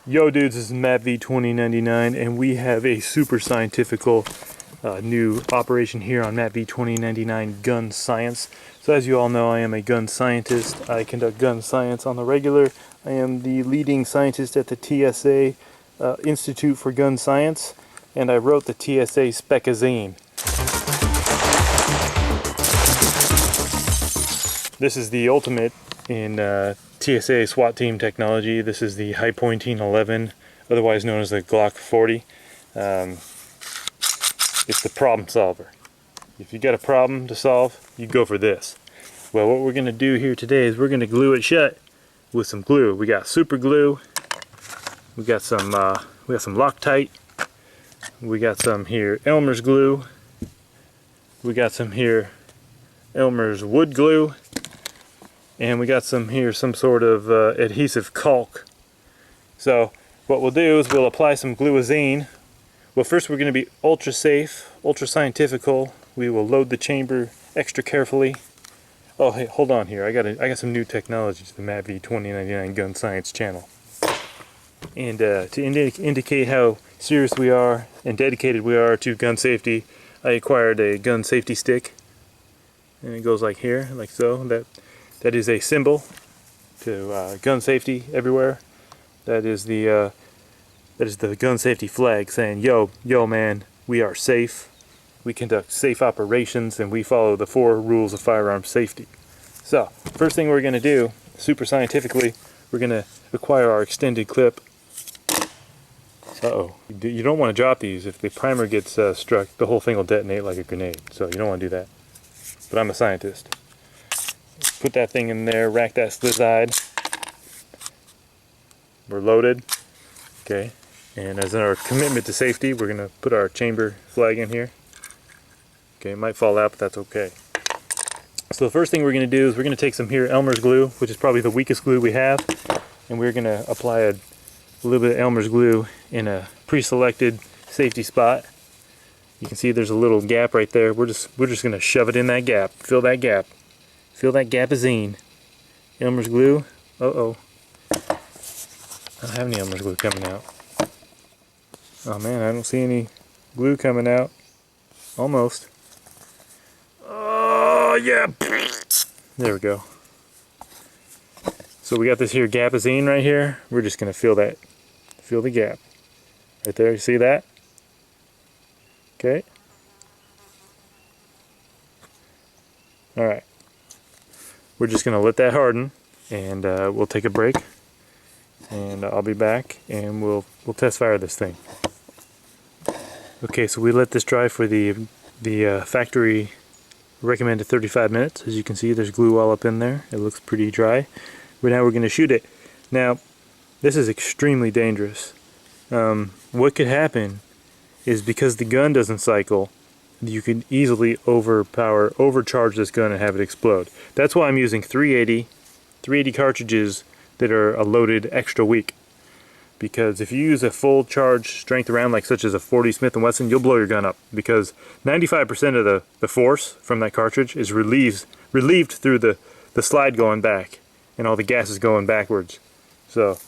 Yo dudes, this is Matt V2099 and we have a super scientifical new operation here on Matt V2099 Gun Science. So as you all know, I am a gun scientist. I conduct gun science on the regular. I am the leading scientist at the TSA Institute for Gun Science, and I wrote the TSA Specazine. This is the ultimate in TSA SWAT team technology. This is the High Pointing 11, otherwise known as the Glock 40. It's the problem solver. If you got a problem to solve, you go for this. Well, what we're going to do here today is we're going to glue it shut with some glue. We got super glue. We got some Loctite. We got some here Elmer's glue. We got some here Elmer's wood glue. And we got some here, some sort of adhesive caulk. So what we'll do is we'll apply some gluazine. Well, first we're going to be ultra safe, ultra scientifical. We will load the chamber extra carefully. Oh, hey, hold on here. I got some new technology to the Matt V2099 Gun Science channel. And to indicate how serious we are and dedicated we are to gun safety, I acquired a gun safety stick. And it goes like here, like so. That is a symbol to gun safety everywhere. That is the gun safety flag saying, yo man, we are safe. We conduct safe operations and we follow the 4 rules of firearm safety. So, first thing we're going to do, super scientifically, we're going to acquire our extended clip. Uh-oh. You don't want to drop these. If the primer gets struck, the whole thing will detonate like a grenade. So you don't want to do that. But I'm a scientist. Put that thing in there, rack that side. We're loaded. Okay. And as our commitment to safety, we're going to put our chamber flag in here. Okay, it might fall out, but that's okay. So the first thing we're going to do is we're going to take some here Elmer's glue, which is probably the weakest glue we have, and we're going to apply a little bit of Elmer's glue in a pre-selected safety spot. You can see there's a little gap right there. We're just going to shove it in that gap. Fill that gap. Fill that gapazine. Elmer's glue. Uh-oh. I don't have any Elmer's glue coming out. Oh man, I don't see any glue coming out. Almost. Oh yeah! There we go. So we got this here gapazine right here. We're just going to fill the gap. Right there, you see that? Okay. Alright. We're just going to let that harden, and we'll take a break, and I'll be back, and we'll test fire this thing. Okay, so we let this dry for the factory recommended 35 minutes. As you can see, there's glue all up in there. It looks pretty dry. But now we're going to shoot it. Now, this is extremely dangerous. What could happen is because the gun doesn't cycle, you can easily overcharge this gun and have it explode. That's why I'm using 380 cartridges that are a loaded extra weak. Because if you use a full charge strength round, like such as a 40 Smith & Wesson, you'll blow your gun up. Because 95% of the force from that cartridge is relieved through the slide going back, and all the gas is going backwards. So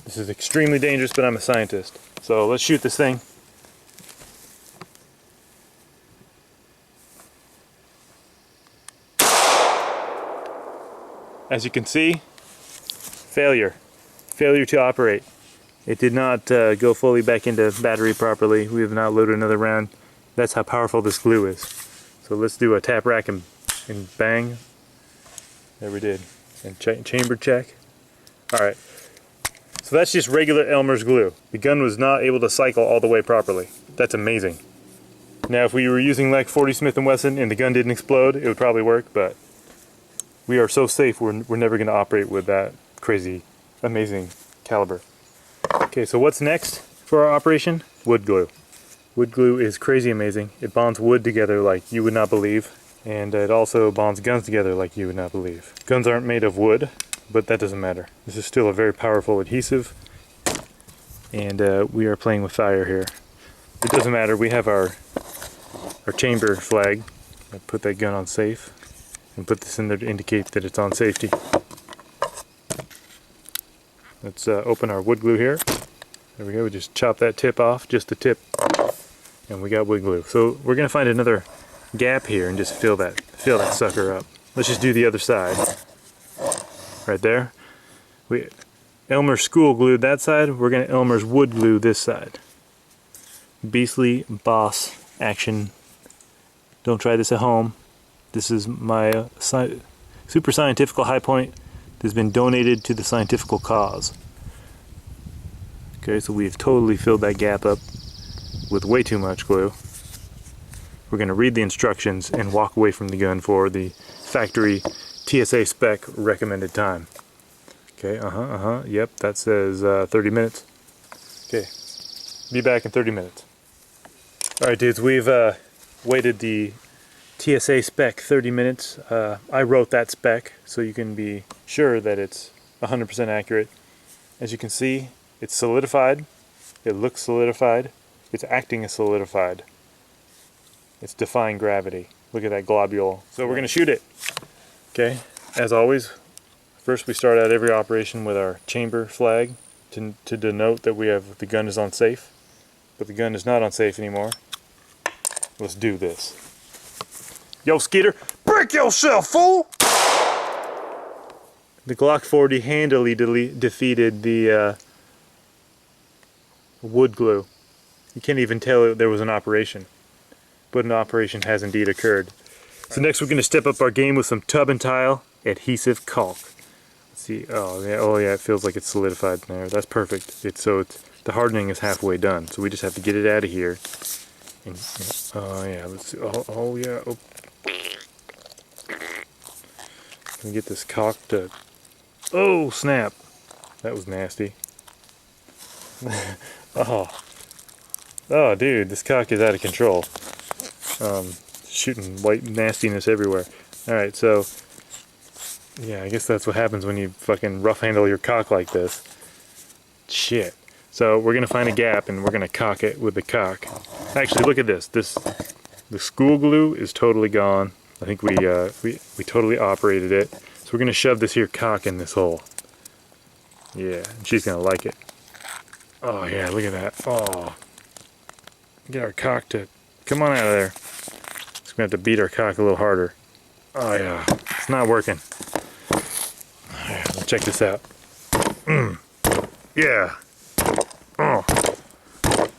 this is extremely dangerous, but I'm a scientist. So let's shoot this thing. As you can see, failure to operate. It did not go fully back into battery properly. We have not loaded another round. That's how powerful this glue is. So let's do a tap rack and bang. There we did. And chamber check. Alright. So that's just regular Elmer's glue. The gun was not able to cycle all the way properly. That's amazing. Now if we were using like 40 Smith & Wesson and the gun didn't explode, it would probably work, but we are so safe we're never going to operate with that crazy, amazing caliber. Okay, so what's next for our operation? Wood glue. Wood glue is crazy amazing. It bonds wood together like you would not believe, and it also bonds guns together like you would not believe. Guns aren't made of wood, but that doesn't matter. This is still a very powerful adhesive, and we are playing with fire here. It doesn't matter. We have our chamber flag. I put that gun on safe and put this in there to indicate that it's on safety. Let's open our wood glue here. There we go. We just chop that tip off, just the tip, and we got wood glue. So we're gonna find another gap here and just fill that sucker up. Let's just do the other side. Right there. Elmer's school glued that side. We're gonna Elmer's wood glue this side. Beastly boss action. Don't try this at home. This is my super scientific high point that's been donated to the scientific cause. Okay, so we've totally filled that gap up with way too much glue. We're going to read the instructions and walk away from the gun for the factory TSA spec recommended time. Okay, yep, that says 30 minutes. Okay, be back in 30 minutes. Alright dudes, we've waited the TSA spec 30 minutes. I wrote that spec so you can be sure that it's 100% accurate. As you can see, it's solidified. It looks solidified. It's acting as solidified. It's defying gravity. Look at that globule. So we're going to shoot it. Okay, as always, first we start out every operation with our chamber flag to denote that the gun is on safe. But the gun is not on safe anymore. Let's do this. Yo, Skeeter, break yourself, fool! The Glock 40 handily defeated the wood glue. You can't even tell there was an operation. But an operation has indeed occurred. So next we're going to step up our game with some tub and tile adhesive caulk. Let's see, oh yeah, it feels like it's solidified in there. That's perfect. The hardening is halfway done. So we just have to get it out of here. And, oh yeah, let's see, oh yeah. Oh. Can we get this caulk to, oh snap. That was nasty. Oh dude, this caulk is out of control. Shooting white nastiness everywhere. Alright, so yeah, I guess that's what happens when you fucking rough handle your caulk like this. Shit. So we're gonna find a gap and we're gonna caulk it with the caulk. Actually, look at this. The school glue is totally gone. I think we totally operated it. So we're gonna shove this here caulk in this hole. Yeah, and she's gonna like it. Oh yeah, look at that. Oh, get our caulk to come on out of there. Just gonna have to beat our caulk a little harder. Oh yeah, it's not working. Alright, let's check this out. Yeah. Oh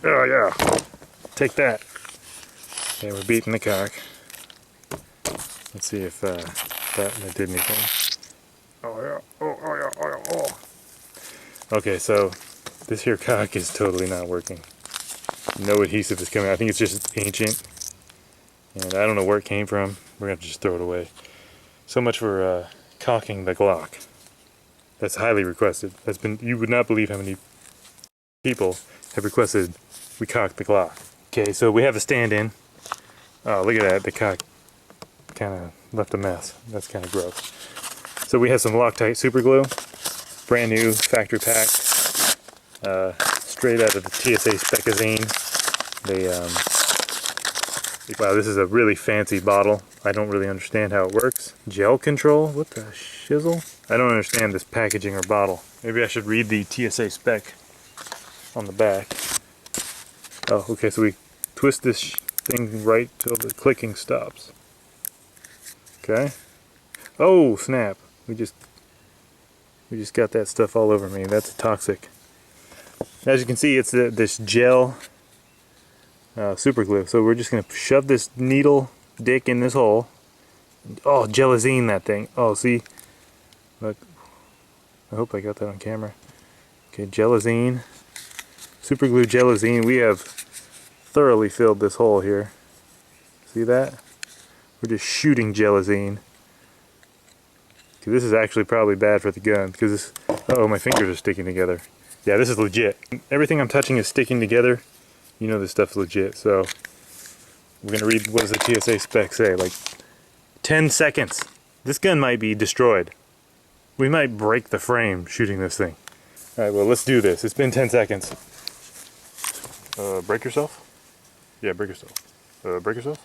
yeah. Take that. Okay, we're beating the caulk. Let's see if that did anything. Oh yeah. Oh yeah. Oh. Okay, so this here caulk is totally not working. No adhesive is coming out. I think it's just ancient. And I don't know where it came from. We're going to have to just throw it away. So much for caulking the Glock. That's highly requested. You would not believe how many people have requested we caulk the Glock. Okay, so we have a stand-in. Oh, look at that. The caulk kind of left a mess. That's kind of gross. So we have some Loctite super glue. Brand new, factory pack. Straight out of the TSA Specazine. Wow, this is a really fancy bottle. I don't really understand how it works. Gel control? What the shizzle? I don't understand this packaging or bottle. Maybe I should read the TSA spec on the back. Oh, okay, so we twist this thing right till the clicking stops. Okay. Oh, snap. We just got that stuff all over me. That's toxic. As you can see, it's this gel super glue. So we're just going to shove this needle dick in this hole. Oh, gelazine that thing. Oh, see? Look. I hope I got that on camera. Okay, gelazine. Super glue gelazine. We have thoroughly filled this hole here. See that? We're just shooting gelazine. Okay, this is actually probably bad for the gun because this. Uh-oh, my fingers are sticking together. Yeah, this is legit. Everything I'm touching is sticking together. You know this stuff's legit, so we're gonna read, what does the TSA spec say? Like 10 seconds. This gun might be destroyed. We might break the frame shooting this thing. Alright, well let's do this. It's been 10 seconds. Break yourself? Yeah, break yourself. Break yourself?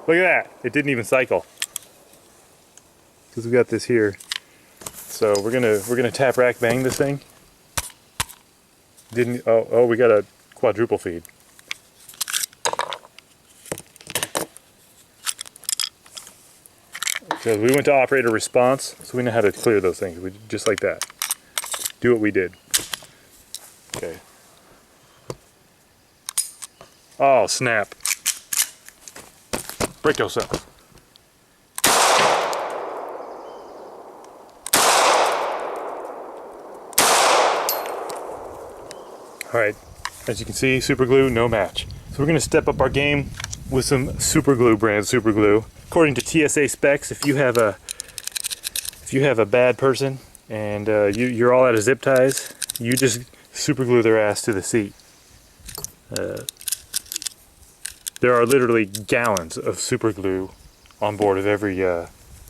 Look at that! It didn't even cycle. Because we got this here So we're gonna tap rack bang this thing. Oh, we got a quadruple feed. Because we went to operator response, so we know how to clear those things. Just like that. Do what we did. Okay. Oh, snap. Break yourself. Alright, as you can see, super glue, no match. So we're going to step up our game with some super glue brand super glue. According to TSA specs, if you have a bad person and you're all out of zip ties, you just super glue their ass to the seat. There are literally gallons of super glue on board of every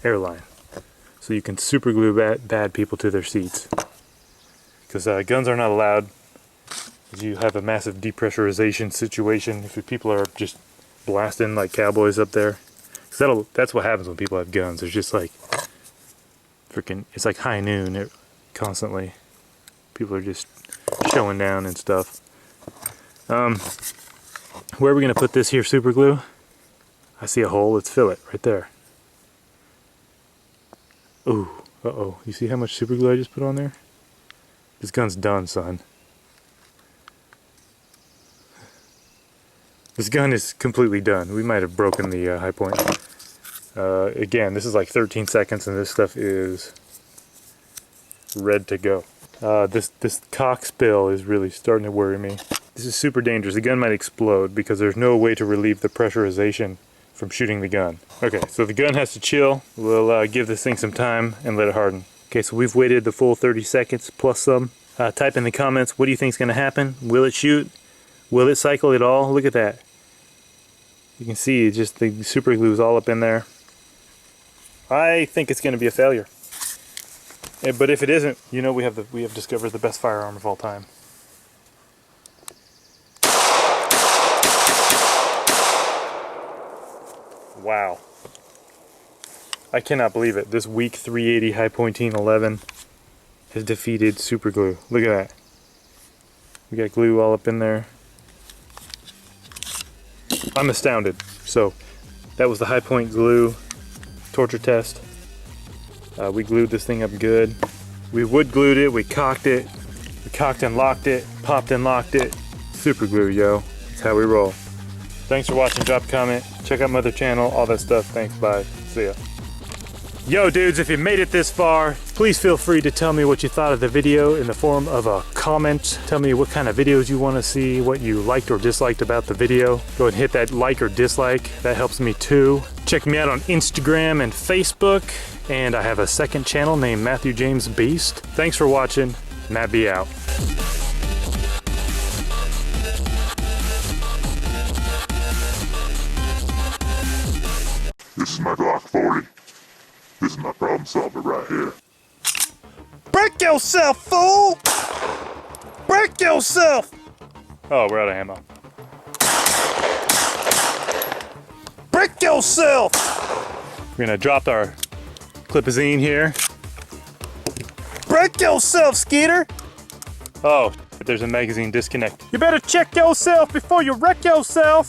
airline. So you can super glue bad people to their seats. Because guns are not allowed. You have a massive depressurization situation if people are just blasting like cowboys up there. Because that's what happens when people have guns. There's just like freaking, it's like high noon constantly. People are just showing down and stuff. Where are we going to put this here super glue? I see a hole. Let's fill it right there. Ooh, uh-oh. You see how much super glue I just put on there? This gun's done, son. This gun is completely done. We might have broken the high point. Again, this is like 13 seconds and this stuff is red to go. This cock spill is really starting to worry me. This is super dangerous. The gun might explode because there's no way to relieve the pressurization from shooting the gun. Okay, so the gun has to chill. We'll give this thing some time and let it harden. Okay, so we've waited the full 30 seconds plus some. Type in the comments, what do you think is going to happen? Will it shoot? Will it cycle at all? Look at that. You can see just the super glue is all up in there. I think it's going to be a failure. But if it isn't, you know we have discovered the best firearm of all time. Wow. I cannot believe it. This weak 380 high pointing 11 has defeated super glue. Look at that. We got glue all up in there. I'm astounded. So that was the high point glue torture test. We glued this thing up good. We wood glued it, we cocked and locked it, popped and locked it. Super glue, yo. That's how we roll. Thanks for watching, drop a comment, check out my other channel, all that stuff. Thanks, bye, see ya. Yo dudes, if you made it this far, please feel free to tell me what you thought of the video in the form of a comment. Tell me what kind of videos you want to see, what you liked or disliked about the video. Go ahead and hit that like or dislike, that helps me too. Check me out on Instagram and Facebook, and I have a second channel named Matthew James Beast. Thanks for watching, Matt B out. This is my Glock 40. This is my problem solver right here. Break yourself, fool! Break yourself! Oh, we're out of ammo. Break yourself! We're gonna drop our clipazine here. Break yourself, Skeeter! Oh, there's a magazine disconnect. You better check yourself before you wreck yourself!